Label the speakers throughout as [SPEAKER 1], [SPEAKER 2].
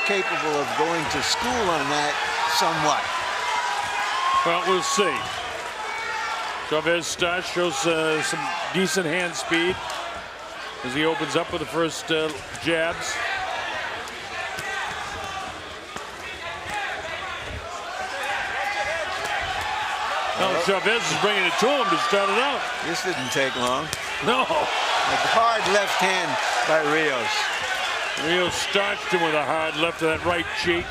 [SPEAKER 1] capable of going to school on that somewhat.
[SPEAKER 2] Well, we'll see. Chaves starts, shows some decent hand speed as he opens up with the first jabs. Well, Chaves is bringing it to him to start it out.
[SPEAKER 1] This didn't take long.
[SPEAKER 2] No.
[SPEAKER 1] A hard left hand by Rios.
[SPEAKER 2] Rios starched him with a hard left to that right cheek.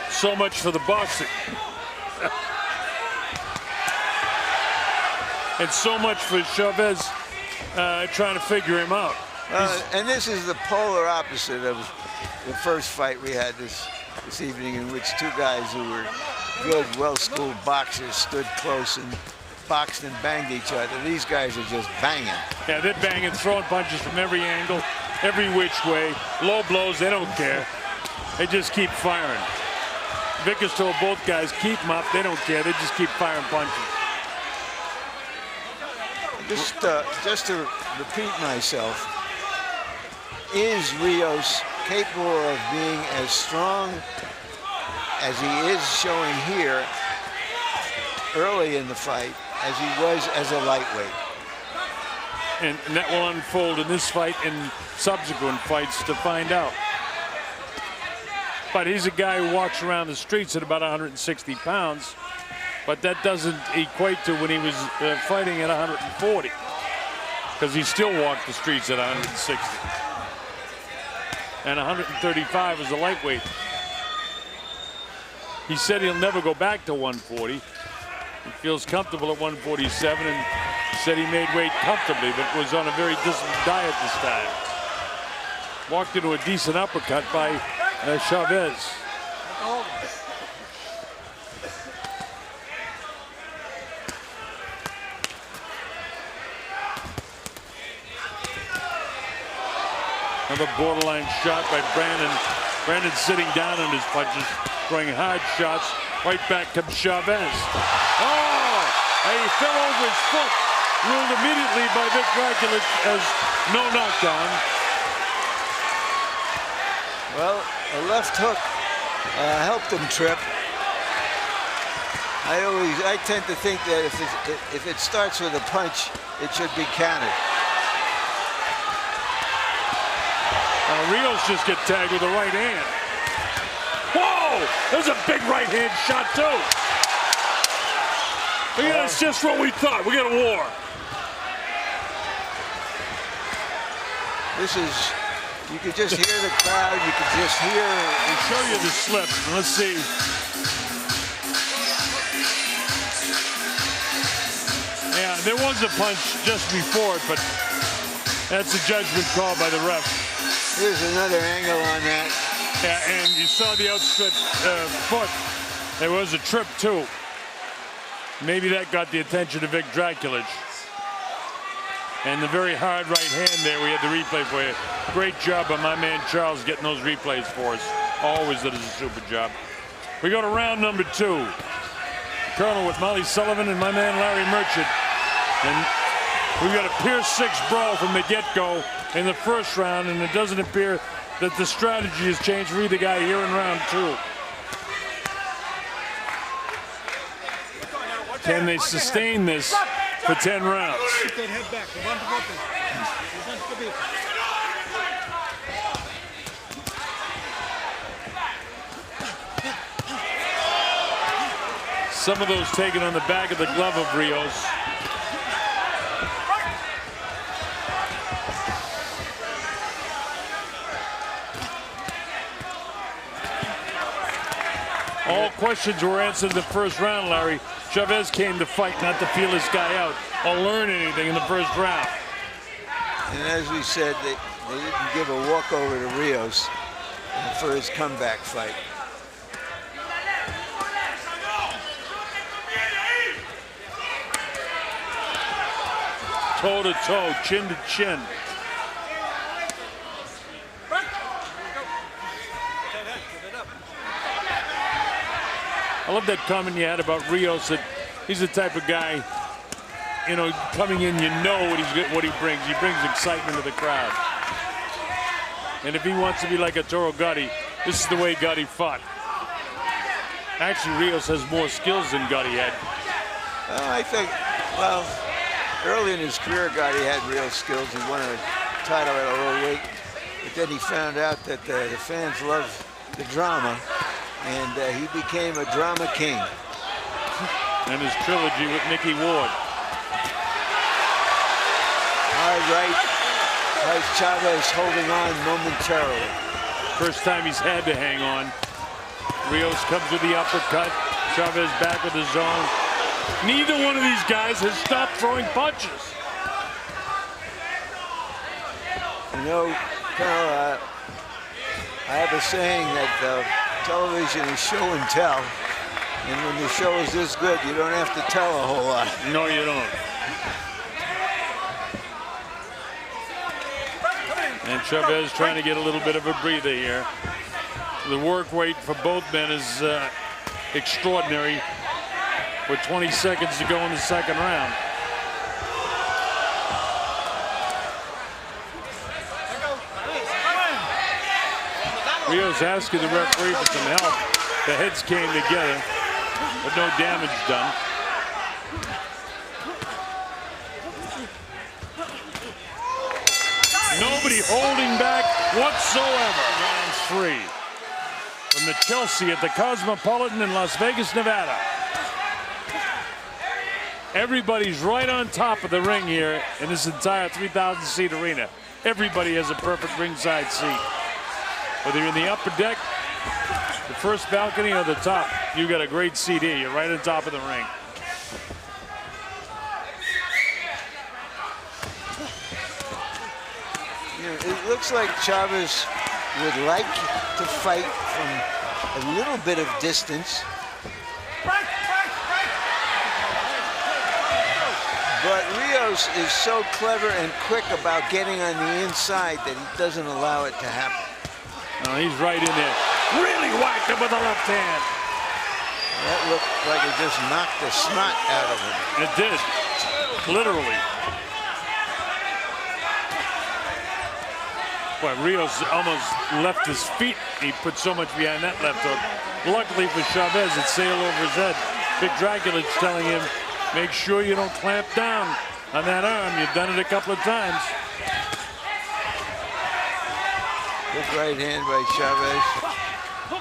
[SPEAKER 2] So much for the boxing. And so much for Chaves trying to figure him out.
[SPEAKER 1] And this is the polar opposite of the first fight we had this evening, in which two guys who were good, well-schooled boxers stood close and boxed and banged each other. These guys are just banging.
[SPEAKER 2] Yeah, they're banging, throwing punches from every angle, every which way. Low blows, they don't care. They just keep firing. Vickers told both guys, keep them up. They don't care. They just keep firing punches.
[SPEAKER 1] Just to repeat myself, is Rios capable of being as strong as he is showing here early in the fight as he was as a lightweight?
[SPEAKER 2] And that will unfold in this fight and subsequent fights to find out. But he's a guy who walks around the streets at about 160 pounds, but that doesn't equate to when he was fighting at 140, because he still walked the streets at 160. And 135 as a lightweight. He said he'll never go back to 140. He feels comfortable at 147 and said he made weight comfortably, but was on a very disciplined diet this time. Walked into a decent uppercut by Chaves. Another borderline shot by Brandon. Brandon sitting down on his punches, throwing hard shots. Right back comes Chaves. Oh! He fell over his foot. Ruled immediately by Vic Dracula as no knockdown.
[SPEAKER 1] Well, a left hook helped him trip. I tend to think that if it starts with a punch, it should be counted.
[SPEAKER 2] Rios just get tagged with a right hand. Whoa! There's a big right hand shot too. Look at that's just what we thought. We got a war.
[SPEAKER 1] This is, you could just hear the crowd. You could just hear.
[SPEAKER 2] We'll show you the slip. Let's see. Yeah, there was a punch just before it, but that's a judgment call by the ref.
[SPEAKER 1] Here's another angle on that.
[SPEAKER 2] Yeah, and you saw the outstretched foot. There was a trip too. Maybe that got the attention of Vic Draculich. And the very hard right hand there, we had the replay for you. Great job by my man Charles getting those replays for us. Always does a super job. We go to round number 2. Colonel with Molly Sullivan and my man Larry Merchant. And we've got a Pier 6 brawl from the get-go in the first round, and it doesn't appear that the strategy has changed for either guy here in round 2. Can they sustain this for 10 rounds? Some of those taken on the back of the glove of Rios. All questions were answered in the first round, Larry. Chaves came to fight, not to feel this guy out or learn anything in the first round.
[SPEAKER 1] And as we said, they didn't give a walkover to Rios for his comeback fight.
[SPEAKER 2] Toe to toe, chin to chin. I love that comment you had about Rios, that he's the type of guy, you know, coming in, you know what he brings. He brings excitement to the crowd. And if he wants to be like a Toro Gotti, this is the way Gotti fought. Actually, Rios has more skills than Gotti had.
[SPEAKER 1] I think, well, early in his career, Gotti had real skills. He won a title at a low weight. But then he found out that the fans love the drama, and he became a drama king.
[SPEAKER 2] And his trilogy with Mickey Ward.
[SPEAKER 1] Hard right, has Chaves holding on momentarily.
[SPEAKER 2] First time he's had to hang on. Rios comes with the uppercut. Chaves back with his own. Neither one of these guys has stopped throwing punches.
[SPEAKER 1] You know, Carl, I have a saying that television is show and tell. And when the show is this good, you don't have to tell a whole lot.
[SPEAKER 2] No, you don't. And Chaves trying to get a little bit of a breather here. The work rate for both men is extraordinary with 20 seconds to go in the second round. Rios asking the referee for some help. The heads came together, but no damage done. Nobody holding back whatsoever. Round 3 from the Chelsea at the Cosmopolitan in Las Vegas, Nevada. Everybody's right on top of the ring here in this entire 3,000-seat arena. Everybody has a perfect ringside seat. Whether you're in the upper deck, the first balcony, or the top, you got a great seat here. You're right on top of the ring.
[SPEAKER 1] It looks like Chaves would like to fight from a little bit of distance. But Rios is so clever and quick about getting on the inside that he doesn't allow it to happen.
[SPEAKER 2] No, he's right in there. Really whacked him with the left hand.
[SPEAKER 1] That looked like it just knocked the snot out of him.
[SPEAKER 2] It did, literally. Boy, Rios almost left his feet. He put so much behind that left hook. Luckily for Chaves, it sailed over his head. Big Draculich telling him, make sure you don't clamp down on that arm. You've done it a couple of times.
[SPEAKER 1] Good right hand by Chaves.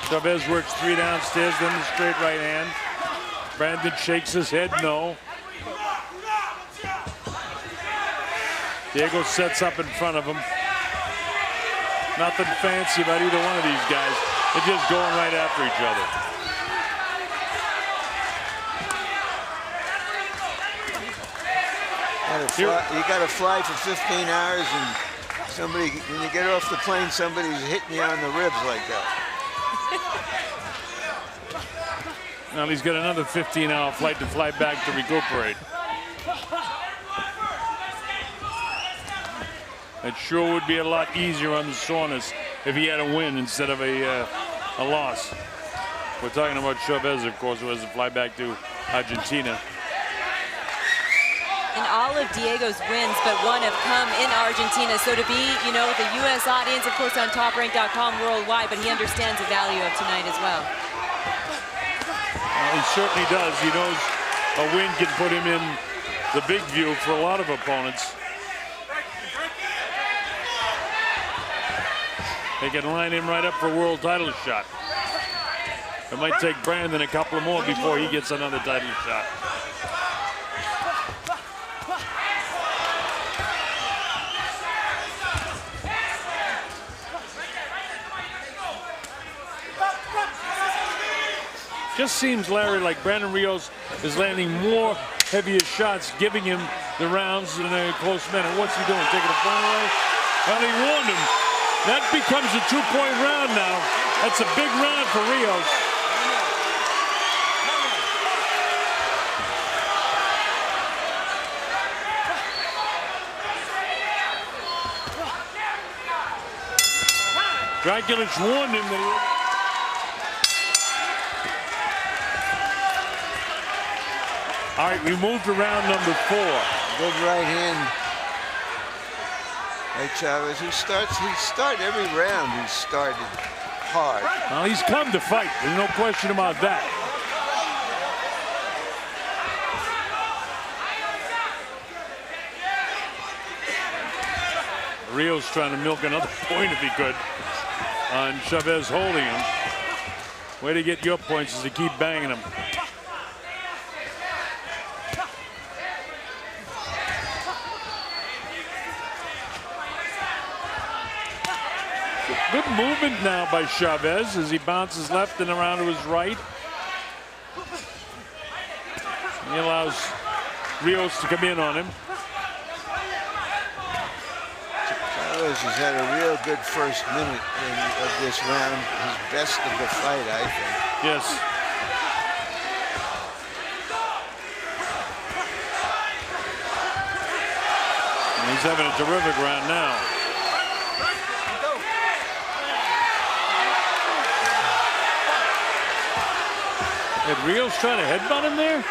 [SPEAKER 2] Chaves works 3 downstairs, then the straight right hand. Brandon shakes his head no. Diego sets up in front of him. Nothing fancy about either one of these guys. They're just going right after each other.
[SPEAKER 1] You got to fly for 15 hours, and somebody, when you get off the plane, somebody's hitting you on the ribs like that.
[SPEAKER 2] Well, he's got another 15-hour flight to fly back to recuperate. It sure would be a lot easier on the soreness if he had a win instead of a loss. We're talking about Chaves, of course, who has to fly back to Argentina.
[SPEAKER 3] And all of Diego's wins but one have come in Argentina. So to be, you know, the U.S. audience, of course, on TopRank.com worldwide, but he understands the value of tonight as well.
[SPEAKER 2] He certainly does. He knows a win can put him in the big view for a lot of opponents. They can line him right up for a world title shot. It might take Brandon a couple more before he gets another title shot. Just seems, Larry, like Brandon Rios is landing more heavier shots, giving him the rounds in a close manner. What's he doing? Taking a point away? Well, he warned him. That becomes a 2-point round now. That's a big round for Rios. Draculich warned him that he... All right, we moved to round number 4.
[SPEAKER 1] Good right hand. Like Chaves, he started every round. He started hard.
[SPEAKER 2] Well, he's come to fight. There's no question about that. Rios trying to milk another point if he could on Chaves holding him. Way to get your points is to keep banging him. Good movement now by Chaves as he bounces left and around to his right. He allows Rios to come in on him.
[SPEAKER 1] Chaves has had a real good first minute of this round. His best of the fight, I think.
[SPEAKER 2] Yes. And he's having a terrific round now. Did Rios try to headbutt him there?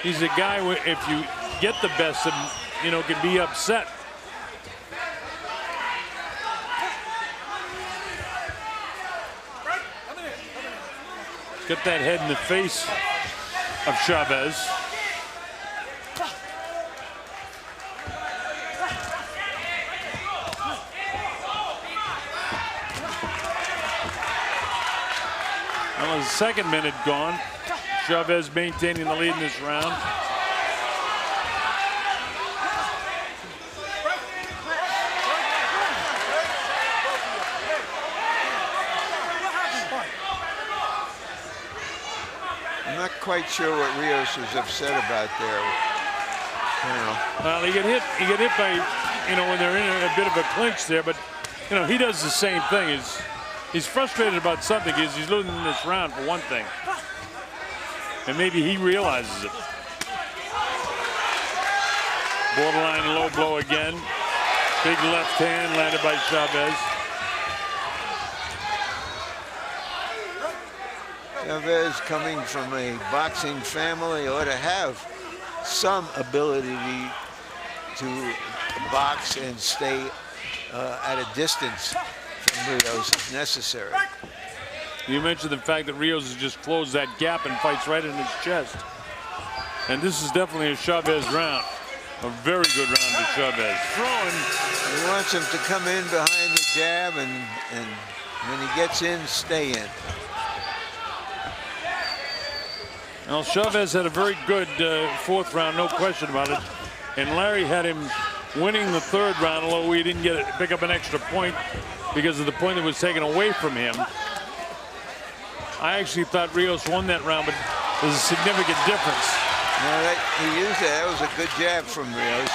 [SPEAKER 2] He's a guy where if you get the best of him, you know, can be upset. Get that head in the face of Chaves. Well, his second minute gone. Chaves maintaining the lead in this round.
[SPEAKER 1] I'm not quite sure what Rios was upset about there. You know.
[SPEAKER 2] Well, he get hit by, you know, when they're in a bit of a clinch there, but you know, he does the same thing. He's frustrated about something. He's losing this round for one thing. And maybe he realizes it. Borderline low blow again. Big left hand landed by Chaves.
[SPEAKER 1] Chaves, coming from a boxing family, ought to have some ability to box and stay at a distance from Rios if necessary.
[SPEAKER 2] You mentioned the fact that Rios has just closed that gap and fights right in his chest. And this is definitely a Chaves round. A very good round to Chaves.
[SPEAKER 1] He wants him to come in behind the jab and when he gets in, stay in.
[SPEAKER 2] Well, Chaves had a very good fourth round, no question about it. And Larry had him winning the third round, although he didn't pick up an extra point because of the point that was taken away from him. I actually thought Rios won that round, but there's a significant difference.
[SPEAKER 1] No, he used that. That was a good jab from Rios.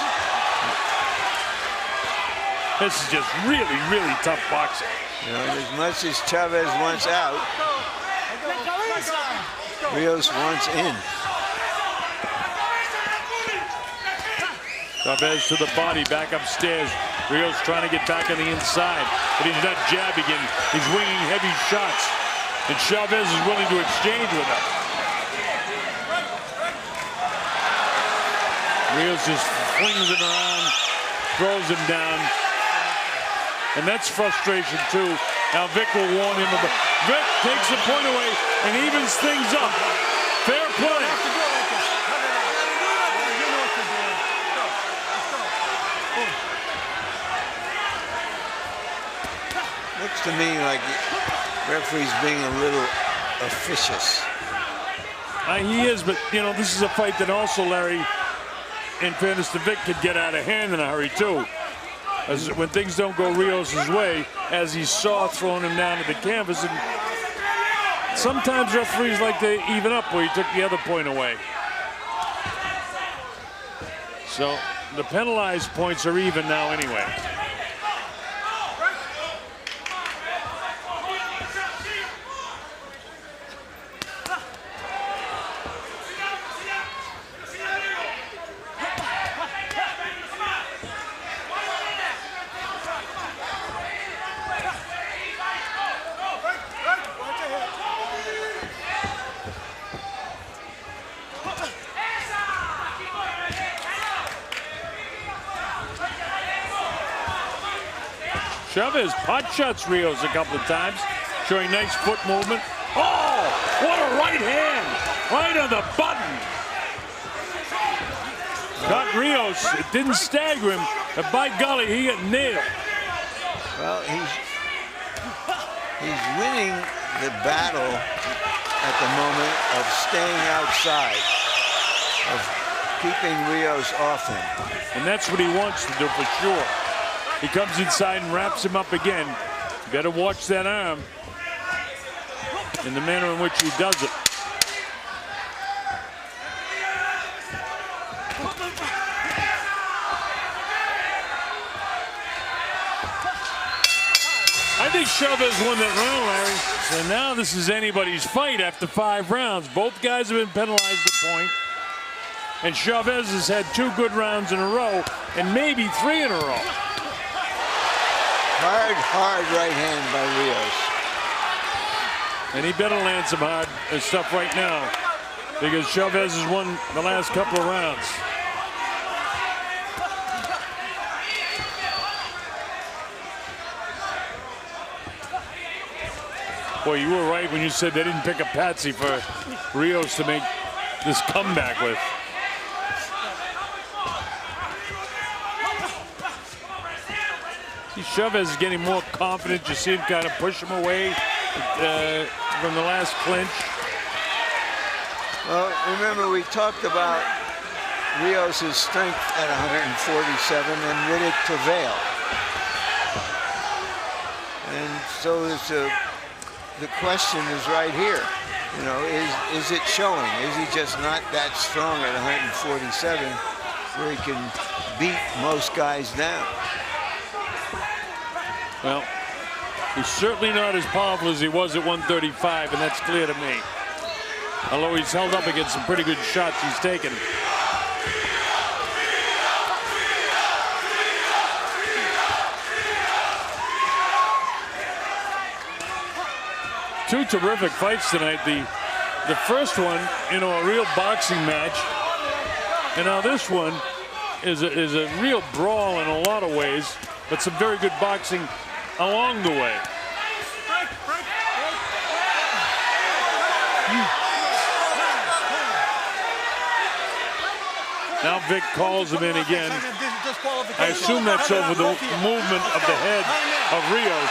[SPEAKER 2] This is just really, really tough boxing.
[SPEAKER 1] You know, as much as Chaves wants out, Rios wants in.
[SPEAKER 2] Chaves to the body, back upstairs. Rios trying to get back on the inside, but he's not jabbing in. He's winging heavy shots. And Chaves is willing to exchange with him. Rios just flings him around, throws him down. And that's frustration too. Now Vic will warn him about. Vic takes the point away and evens things up. Fair play.
[SPEAKER 1] Looks to me like referee's being a little officious.
[SPEAKER 2] He is, but you know, this is a fight that also, Larry, in fairness to Vic, could get out of hand in a hurry too. As when things don't go Rios' way, as he saw throwing him down to the canvas, and sometimes referees like to even up where he took the other point away. So the penalized points are even now anyway. Chavez pot shots Rios a couple of times, showing nice foot movement. Oh, what a right hand, right on the button. Got Rios, it didn't stagger him, but by golly, he got nailed.
[SPEAKER 1] Well, he's winning the battle at the moment of staying outside, of keeping Rios off him.
[SPEAKER 2] And that's what he wants to do for sure. He comes inside and wraps him up again. You better watch that arm in the manner in which he does it. I think Chavez won that round, Larry. So now this is anybody's fight after 5 rounds. Both guys have been penalized a point. And Chavez has had 2 good rounds in a row, and maybe 3 in a row.
[SPEAKER 1] Hard right hand by Rios.
[SPEAKER 2] And he better land some hard stuff right now, because Chavez has won the last couple of rounds. Boy, you were right when you said they didn't pick a patsy for Rios to make this comeback with. See, Chavez is getting more confident. You see him kind of push him away from the last clinch.
[SPEAKER 1] Well, remember we talked about Rios' strength at 147, and would it prevail? And so the question is right here. You know, is it showing? Is he just not that strong at 147 where he can beat most guys down?
[SPEAKER 2] Well, he's certainly not as powerful as he was at 135, and that's clear to me. Although he's held up against some pretty good shots he's taken. Two terrific fights tonight. The first one, you know, a real boxing match, and now this one is a real brawl in a lot of ways, but some very good boxing along the way. Now Vic calls him in again. I assume that's over the movement of the head of Rios.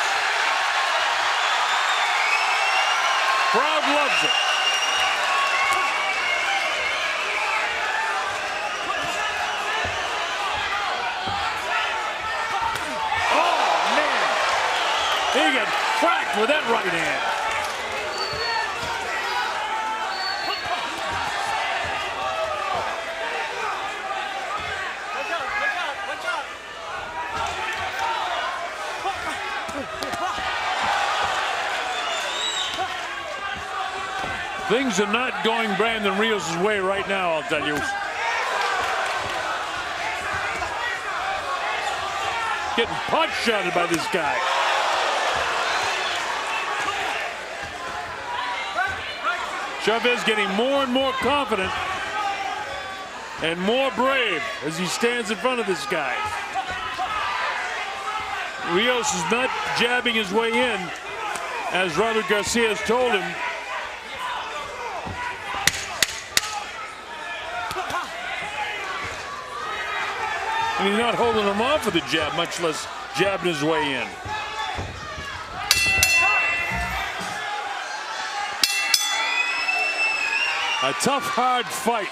[SPEAKER 2] Crowd loves it. Oh, man. He got cracked with that right hand. Things are not going Brandon Rios' way right now, I'll tell you. Getting pot-shotted by this guy. Chavez getting more and more confident and more brave as he stands in front of this guy. Rios is not jabbing his way in, as Robert Garcia has told him. And he's not holding him off with a jab, much less jabbing his way in. A tough, hard fight.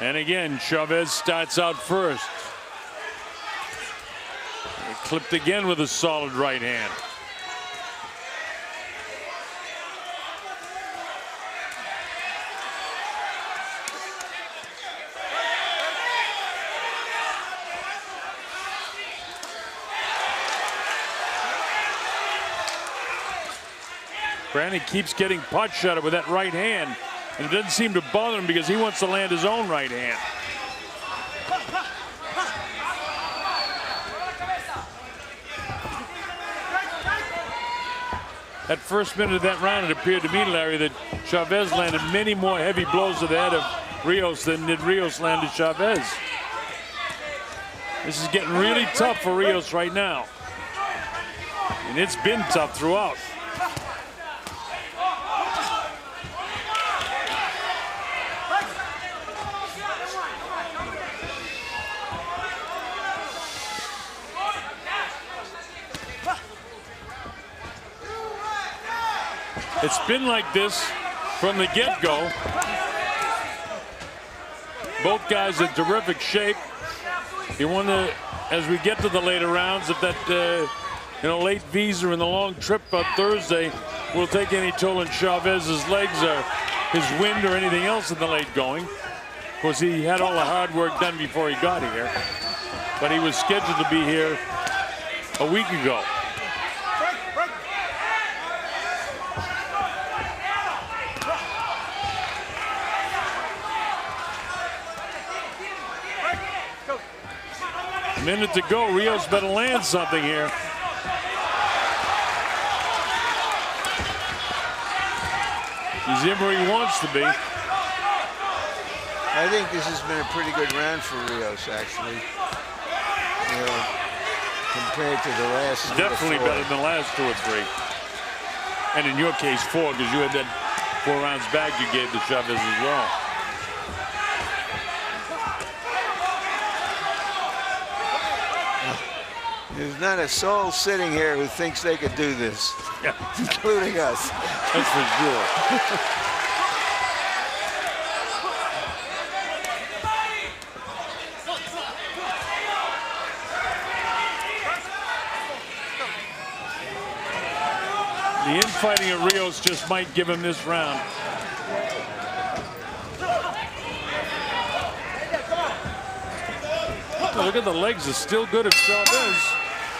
[SPEAKER 2] And again, Chavez starts out first. Clipped again with a solid right hand. Brandon keeps getting pot-shotted with that right hand, and it doesn't seem to bother him because he wants to land his own right hand. That first minute of that round, it appeared to me, Larry, that Chavez landed many more heavy blows to the head of Rios than did Rios land to Chaves. This is getting really tough for Rios right now. And it's been tough throughout. It's been like this from the get-go. Both guys in terrific shape. You wonder, as we get to the later rounds, if that late visa and the long trip on Thursday will take any toll on Chavez's legs or his wind or anything else in the late going. Of course, he had all the hard work done before he got here, but he was scheduled to be here a week ago. Minute to go. Rios better land something here. He's in where he wants to be.
[SPEAKER 1] I think this has been a pretty good round for Rios, actually. Compared to the last.
[SPEAKER 2] Definitely better than the last 2 or 3. And in your case, 4, because you had that 4 rounds back you gave to Chaves as well.
[SPEAKER 1] There's not a soul sitting here who thinks they could do this, including us.
[SPEAKER 2] That's for sure. The infighting of Rios just might give him this round. Look at the legs, are still good of Chaves.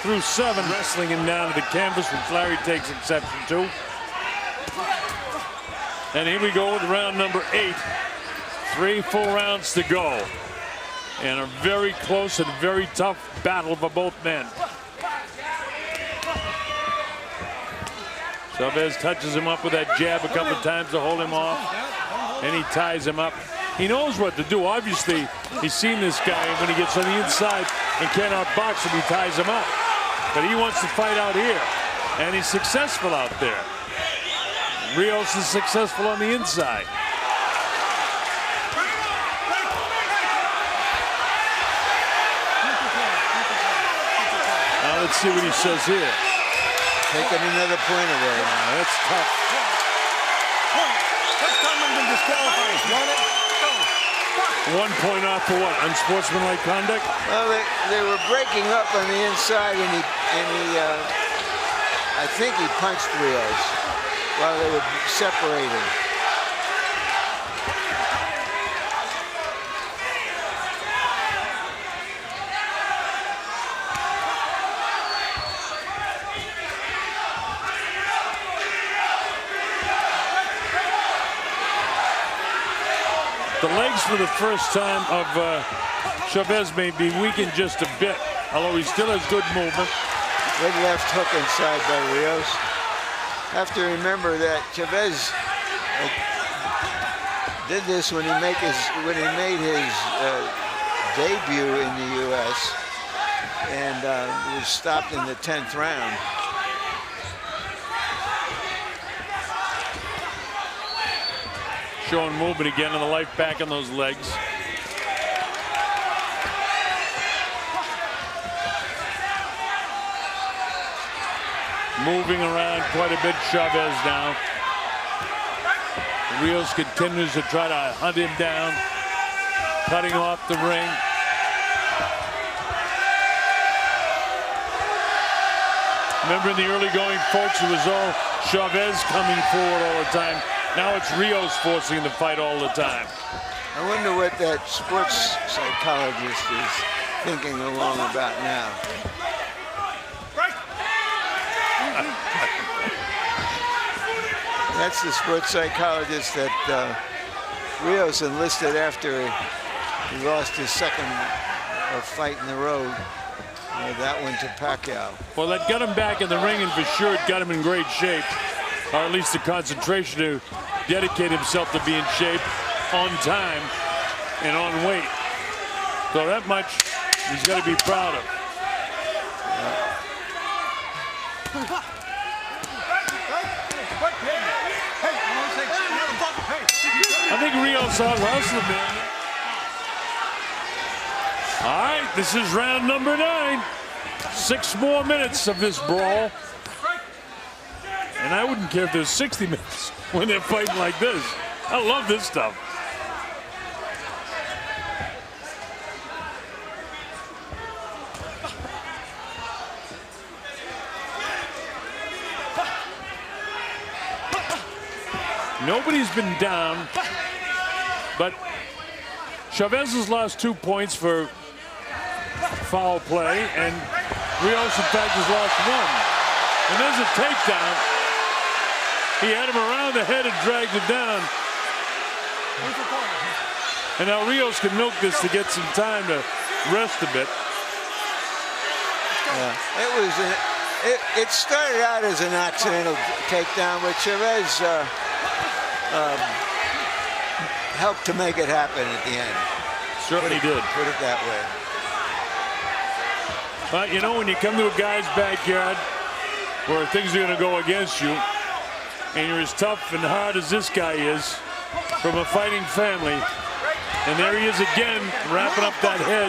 [SPEAKER 2] Through 7, wrestling him down to the canvas, which Larry takes exception to. And here we go with round number 8. 3 full rounds to go. And a very close and very tough battle for both men. Chaves touches him up with that jab a couple of times to hold him off. And he ties him up. He knows what to do. Obviously, he's seen this guy when he gets on the inside and cannot box him, he ties him up. But he wants to fight out here, and he's successful out there. Rios is successful on the inside. Now let's see what he says here.
[SPEAKER 1] Taking another point away.
[SPEAKER 2] That's tough.
[SPEAKER 4] First time I've been disqualified. Want it?
[SPEAKER 2] 1 point off for what? Unsportsmanlike conduct?
[SPEAKER 1] Well, they were breaking up on the inside, and he I think he punched Rios while they were separating.
[SPEAKER 2] The legs for the first time of Chaves may be weakened just a bit, although he still has good movement.
[SPEAKER 1] Good left hook inside by Rios. Have to remember that Chaves did this when he made his debut in the U.S. and was stopped in the 10th round.
[SPEAKER 2] Showing movement again and the life back on those legs. Moving around quite a bit, Chaves now. Rios continues to try to hunt him down, cutting off the ring. Remember in the early going, folks, it was all Chaves coming forward all the time. Now it's Rios forcing the fight all the time.
[SPEAKER 1] I wonder what that sports psychologist is thinking along about now. That's the sports psychologist that Rios enlisted after he lost his second fight in a row. That one to Pacquiao.
[SPEAKER 2] Well, that got him back in the ring, and for sure it got him in great shape, or at least the concentration to dedicate himself to be in shape on time and on weight. So that much he's got to be proud of. I think Rios out hustled him. All right, this is round number 9. 6 more minutes of this brawl. And I wouldn't care if there's 60 minutes when they're fighting like this. I love this stuff. Nobody's been down, but Chaves has lost 2 points for foul play, and Rios, in fact, has lost 1. And there's a takedown. He had him around the head and dragged him down. And now Rios can milk this to get some time to rest a bit.
[SPEAKER 1] It started out as an accidental takedown, but Chaves helped to make it happen at the end.
[SPEAKER 2] Certainly did.
[SPEAKER 1] Put it that way.
[SPEAKER 2] But you know, when you come to a guy's backyard where things are going to go against you, and you're as tough and hard as this guy is, from a fighting family, and there he is again, wrapping up that head,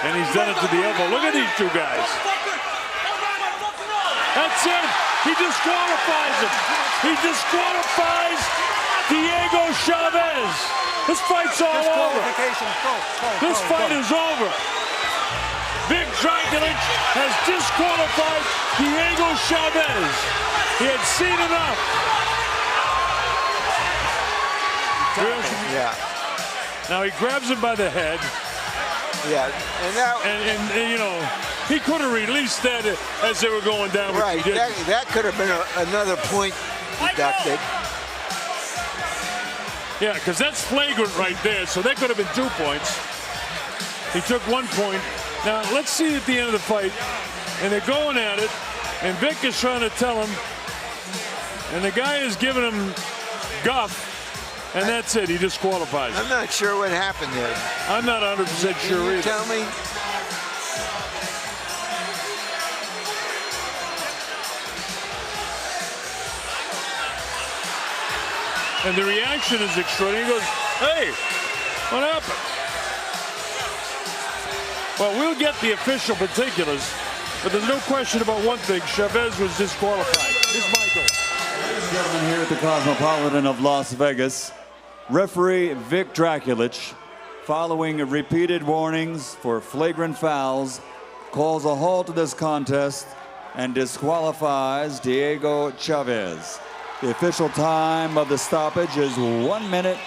[SPEAKER 2] and he's done it to the elbow. Look at these 2 guys. That's it. He disqualifies him. He disqualifies Diego Chaves. This fight's all over. This fight is over. Vic Draculic has disqualified Diego Chaves. He had seen enough.
[SPEAKER 1] Yeah.
[SPEAKER 2] Now he grabs him by the head.
[SPEAKER 1] Yeah, and now
[SPEAKER 2] and you know, he could have released that as they were going down.
[SPEAKER 1] Right, that could have been another point deducted.
[SPEAKER 2] Yeah, because that's flagrant right there. So that could have been 2 points. He took 1 point. Now let's see at the end of the fight, and they're going at it, and Vic is trying to tell him, and the guy is giving him guff. And that's it. He disqualifies.
[SPEAKER 1] I'm not sure what happened there.
[SPEAKER 2] I'm not 100% sure either.
[SPEAKER 1] Tell me.
[SPEAKER 2] And the reaction is extraordinary. He goes, hey, what happened? Well, we'll get the official particulars, but there's no question about one thing. Chaves was disqualified. Here's Michael.
[SPEAKER 5] Ladies and gentlemen, here at the Cosmopolitan of Las Vegas, referee Vic Draculic, following repeated warnings for flagrant fouls, calls a halt to this contest and disqualifies Diego Chaves. The official time of the stoppage is 1 minute,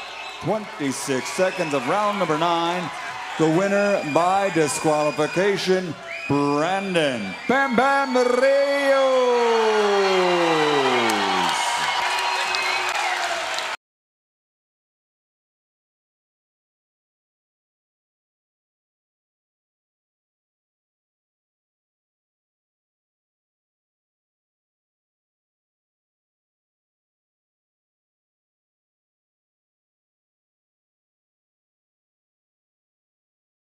[SPEAKER 5] 26 seconds of round number 9. The winner by disqualification, Brandon Bam Bam Rios.